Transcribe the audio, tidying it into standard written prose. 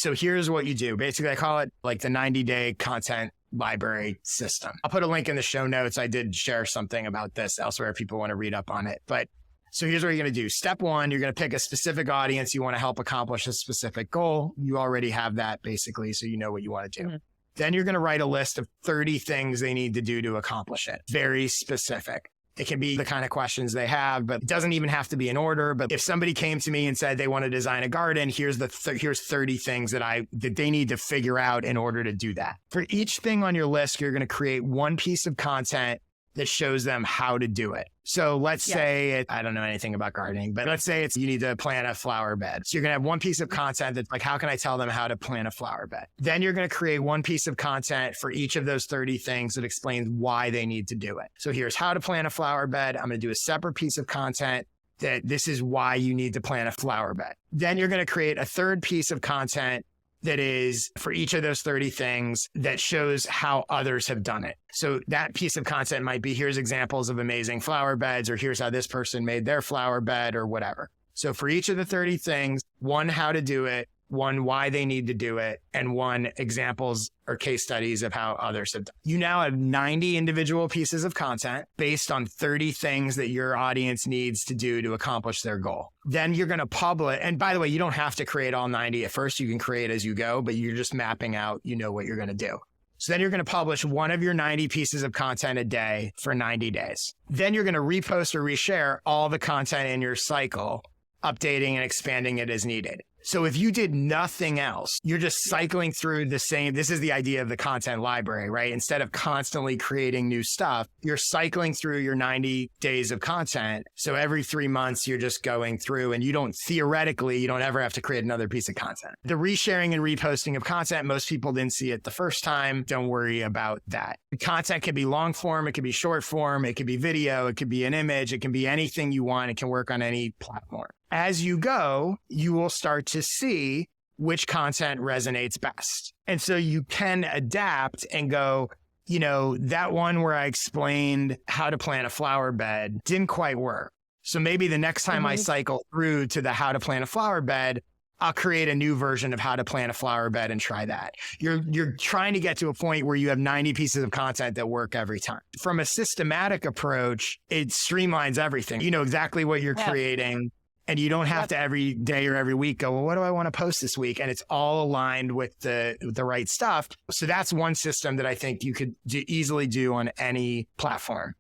So here's what you do. Basically, I call it like the 90-day content library system. I'll put a link in the show notes. I did share something about this elsewhere if people want to read up on it. But so here's what you're going to do. Step one, you're going to pick a specific audience you want to help accomplish a specific goal. You already have that basically, so you know what you want to do. Then you're going to write a list of 30 things they need to do to accomplish it. Very specific. It can be the kind of questions they have, but it doesn't even have to be in order. But if somebody came to me and said they want to design a garden, here's 30 things that they need to figure out in order to do that. For each thing on your list, you're going to create one piece of content that shows them how to do it. So let's say, I don't know anything about gardening, but let's say you need to plant a flower bed. So you're going to have one piece of content that's like, how can I tell them how to plant a flower bed? Then you're going to create one piece of content for each of those 30 things that explains why they need to do it. So here's how to plant a flower bed. I'm going to do a separate piece of content that this is why you need to plant a flower bed. Then you're going to create a third piece of content that is for each of those 30 things that shows how others have done it. So that piece of content might be, here's examples of amazing flower beds, or here's how this person made their flower bed, or whatever. So for each of the 30 things, one, how to do it, one, why they need to do it, and one, examples or case studies of how others have done. You now have 90 individual pieces of content based on 30 things that your audience needs to do to accomplish their goal. Then you're going to publish. And by the way, you don't have to create all 90 at first. You can create as you go, but you're just mapping out, what you're going to do. So then you're going to publish one of your 90 pieces of content a day for 90 days. Then you're going to repost or reshare all the content in your cycle, updating and expanding it as needed. So if you did nothing else, you're just cycling through the same, this is the idea of the content library, right? Instead of constantly creating new stuff, you're cycling through your 90 days of content. So every 3 months, you're just going through, and you don't ever have to create another piece of content. The resharing and reposting of content, most people didn't see it the first time. Don't worry about that. The content can be long form. It can be short form. It can be video. It can be an image. It can be anything you want. It can work on any platform. As you go, you will start to see which content resonates best. And so you can adapt and go, that one where I explained how to plant a flower bed didn't quite work. So maybe the next time I cycle through to the how to plant a flower bed, I'll create a new version of how to plant a flower bed and try that. You're trying to get to a point where you have 90 pieces of content that work every time. From a systematic approach, it streamlines everything. You know exactly what you're creating. And you don't have to every day or every week go, well, what do I want to post this week? And it's all aligned with the right stuff. So that's one system that I think you could easily do on any platform.